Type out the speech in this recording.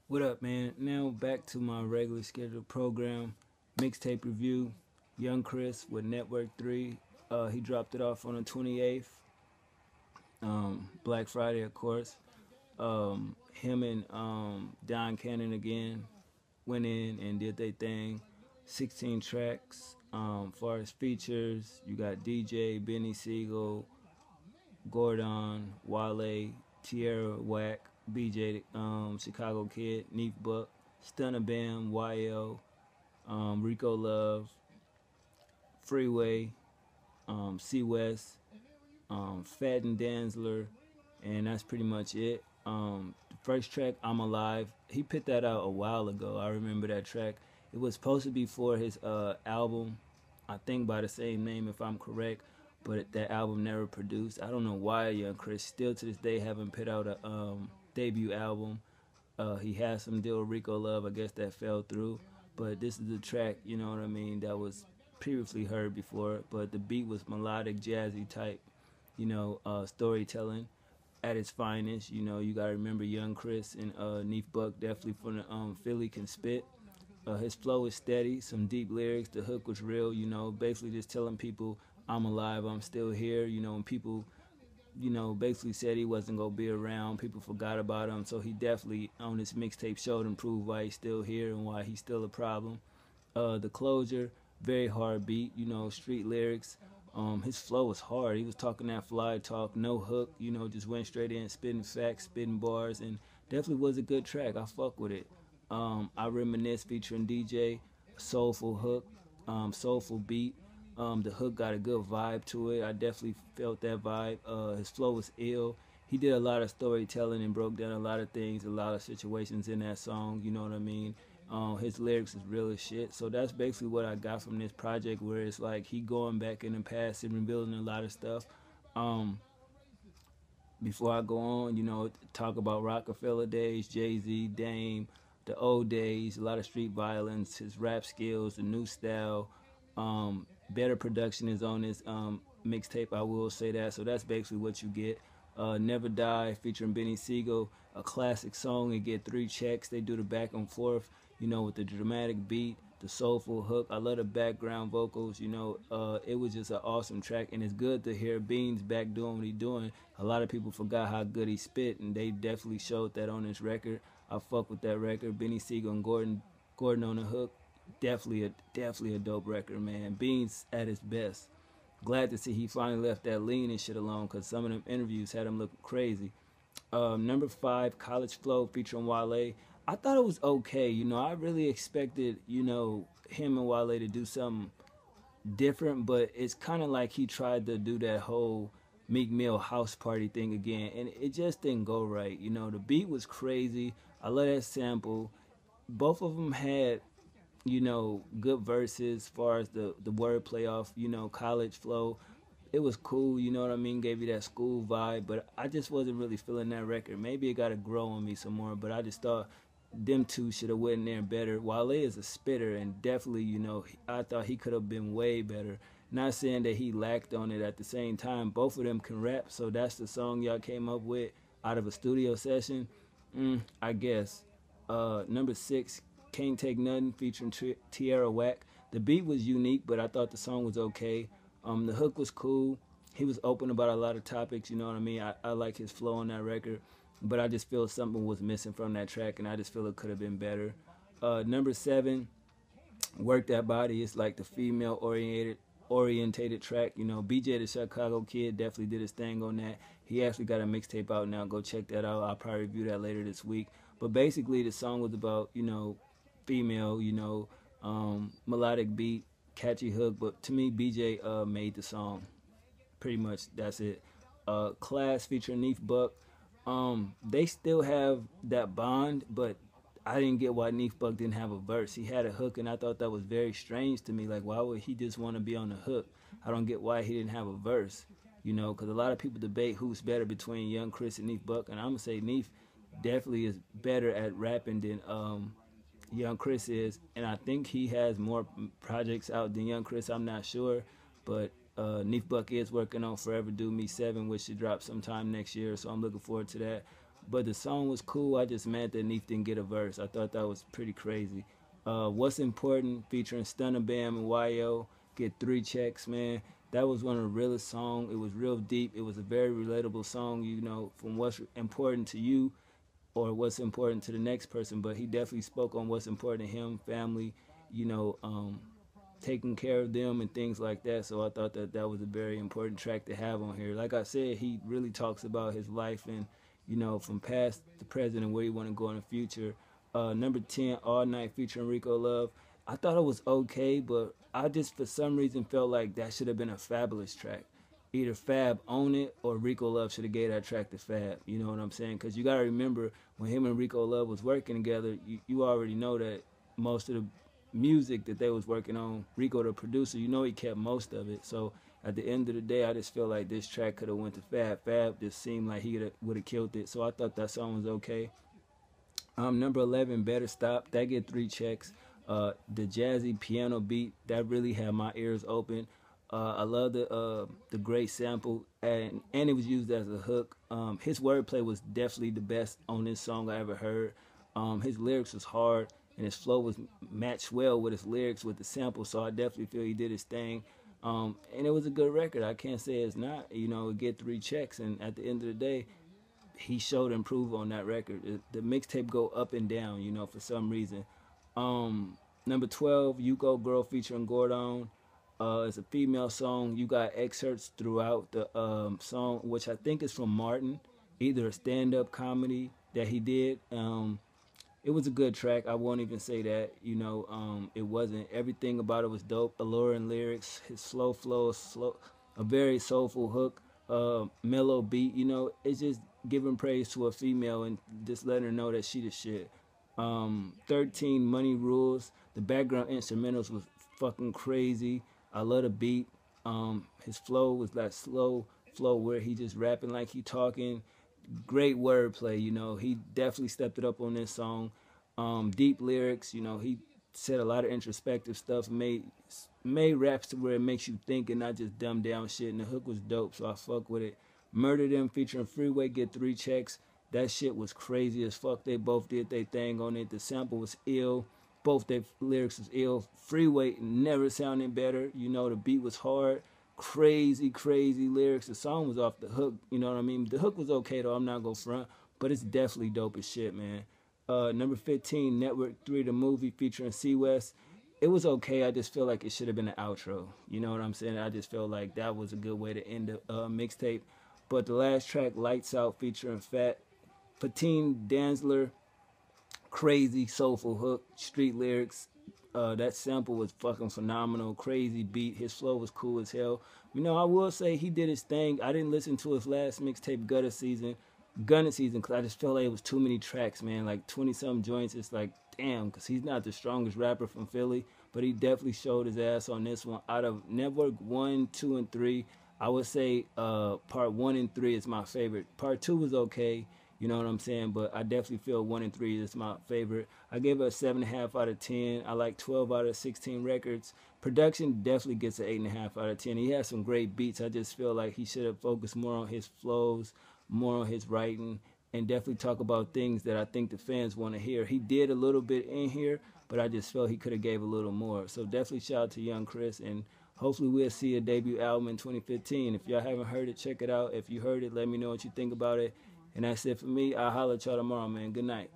What up, man? Now back to my regular scheduled program, mixtape review. Young Chris with Network 3. He dropped it off on the 28th, Black Friday, of course. Him and Don Cannon again went in and did their thing. 16 tracks. Far as features, you got DJ, Benny Siegel, Gordon, Wale, Tierra Whack, BJ, Chicago Kid, Neef Buck, Stunner Bam, YL, Rico Love, Freeway, C West, Fat and Danzler, and that's pretty much it. The first track, I'm Alive, he put that out a while ago. I remember that track. It was supposed to be for his album, I think by the same name if I'm correct, but that album never produced. I don't know why Young Chris still to this day haven't put out a debut album. He had some deal with Rico Love, I guess that fell through. But this is the track, you know what I mean, that was previously heard before. But the beat was melodic, jazzy type, storytelling at its finest. You gotta remember Young Chris and Neef Buck definitely from the Philly can spit. His flow is steady, some deep lyrics. The hook was real, basically just telling people I'm alive, I'm still here. And people, basically said he wasn't gonna be around. People forgot about him, so he definitely on this mixtape showed and proved why he's still here and why he's still a problem. The closure, very hard beat, street lyrics. His flow was hard. He was talking that fly talk, no hook, just went straight in, spitting facts, spitting bars, and definitely was a good track. I fuck with it. I Reminisce featuring DJ, soulful hook, soulful beat. The hook got a good vibe to it. I definitely felt that vibe. His flow was ill. He did a lot of storytelling and broke down a lot of things, a lot of situations in that song. You know what I mean? His lyrics is real as shit. So that's basically what I got from this project, where it's like he going back in the past and revealing a lot of stuff. Um, Before I go on, talk about Rockefeller days, Jay-Z, Dame, the old days, a lot of street violence, his rap skills, the new style. Better production is on this mixtape, I will say that. So that's basically what you get. Never Die featuring Benny Siegel, a classic song. They get 3 checks. They do the back and forth, with the dramatic beat, the soulful hook. I love the background vocals. It was just an awesome track, and it's good to hear Beans back doing what he's doing. A lot of people forgot how good he spit, and they definitely showed that on this record. I fuck with that record. Benny Siegel and Gordon on the hook. Definitely a dope record, man. Beans at his best. Glad to see he finally left that lean and shit alone, because some of them interviews had him looking crazy. Number 5, College Flow featuring Wale. I thought it was okay. I really expected, him and Wale to do something different, but it's kind of like he tried to do that whole Meek Mill house party thing again, and it just didn't go right. The beat was crazy. I love that sample. Both of them had, good verses as far as the wordplay off, college flow. It was cool, you know what I mean? Gave you that school vibe, but I just wasn't really feeling that record. Maybe it got to grow on me some more, but I just thought them two should have went in there better. Wale is a spitter, and definitely, I thought he could have been way better. Not saying that he lacked on it at the same time. Both of them can rap, so that's the song y'all came up with out of a studio session. I guess. Number 6, Can't Take Nothing featuring Tierra Whack. The beat was unique, but I thought the song was okay. The hook was cool. He was open about a lot of topics, you know what I mean? I like his flow on that record, but I just feel something was missing from that track, and I just feel it could have been better. Number 7, Work That Body. It's like the female orientated track. BJ the Chicago Kid definitely did his thing on that. He actually got a mixtape out now. Go check that out. I'll probably review that later this week. But basically the song was about, female, melodic beat, catchy hook. But to me, BJ made the song. Pretty much that's it. Class featuring Neef Buck. They still have that bond, but I didn't get why Neef Buck didn't have a verse. He had a hook, and I thought that was very strange to me. Like, why would he just want to be on the hook? I don't get why he didn't have a verse, because a lot of people debate who's better between Young Chris and Neef Buck, and I'm going to say Neef definitely is better at rapping than Young Chris is, and I think he has more projects out than Young Chris. I'm not sure, but Neef Buck is working on Forever Do Me 7, which should drop sometime next year, so I'm looking forward to that. but the song was cool. I just mad that Neef didn't get a verse. I thought that was pretty crazy. What's Important featuring Stunna Bam and YO get 3 checks, man. That was one of the realest songs. It was real deep. It was a very relatable song, you know, from what's important to you or what's important to the next person. But he definitely spoke on what's important to him, family, you know, taking care of them and things like that. So I thought that that was a very important track to have on here. Like I said, he really talks about his life and, you know, from past to present and where you want to go in the future. Number 10, All Night featuring Rico Love. I thought it was okay, but I just for some reason felt like that should have been a Fabulous track. Either Fab own it or Rico Love should have gave that track to Fab. You know what I'm saying? Because you got to remember when him and Rico Love was working together, you already know that most of the music that they was working on, Rico the producer, you know he kept most of it. So at the end of the day, I just feel like this track could have went to Fab. Fab just seemed like he would have killed it. So I thought that song was okay. Number 11, Better Stop. That get 3 checks. The jazzy piano beat, that really had my ears open. I love the great sample, and it was used as a hook. His wordplay was definitely the best on this song I ever heard. His lyrics was hard, and his flow was matched well with his lyrics with the sample, so I definitely feel he did his thing. And it was a good record. I can't say it's not. You know, it get 3 checks, and at the end of the day, he showed improve on that record. The mixtape go up and down, you know, for some reason. Number 12, You Go Girl featuring Gordon. It's a female song. You got excerpts throughout the song, which I think is from Martin, either a stand-up comedy that he did. It was a good track. I won't even say that. You know, it wasn't. Everything about it was dope. Alluring lyrics, his slow flow, a very soulful hook, mellow beat. You know, it's just giving praise to a female and just letting her know that she the shit. 13, Money Rules. The background instrumentals was fucking crazy. I love the beat. His flow was that slow flow where he just rapping like he talking. Great wordplay, you know. He definitely stepped it up on this song. Deep lyrics, you know. He said a lot of introspective stuff. Made raps to where it makes you think and not just dumb down shit. And the hook was dope, so I fuck with it. Murder Them featuring Freeway get 3 checks. That shit was crazy as fuck. They both did their thing on it. The sample was ill. Both their lyrics was ill. Freeway never sounded better. You know, the beat was hard. Crazy, crazy lyrics. The song was off the hook. You know what I mean? The hook was okay, though. I'm not going to front. But it's definitely dope as shit, man. Number 15, Network 3, the movie featuring C West. It was okay. I just feel like it should have been an outro. You know what I'm saying? I just felt like that was a good way to end the mixtape. But the last track, Lights Out, featuring Fatine Danzler, crazy soulful hook, street lyrics. That sample was fucking phenomenal. Crazy beat. His flow was cool as hell. You know, I will say he did his thing. I didn't listen to his last mixtape, Gunna Season, because I just felt like it was too many tracks, man. Like 20-something joints. It's like, damn, because he's not the strongest rapper from Philly, but he definitely showed his ass on this one. Out of Network 1, 2, and 3, I would say part 1 and 3 is my favorite. Part 2 was okay. You know what I'm saying? But I definitely feel 1 and 3 is my favorite. I gave it a 7.5 out of 10. I like 12 out of 16 records. Production definitely gets an 8.5 out of 10. He has some great beats. I just feel like he should have focused more on his flows, more on his writing, and definitely talk about things that I think the fans want to hear. He did a little bit in here, but I just felt he could have gave a little more. So definitely shout out to Young Chris, and hopefully we'll see a debut album in 2015. If y'all haven't heard it, check it out. If you heard it, let me know what you think about it. And that's it for me. I'll holler at y'all tomorrow, man. Good night.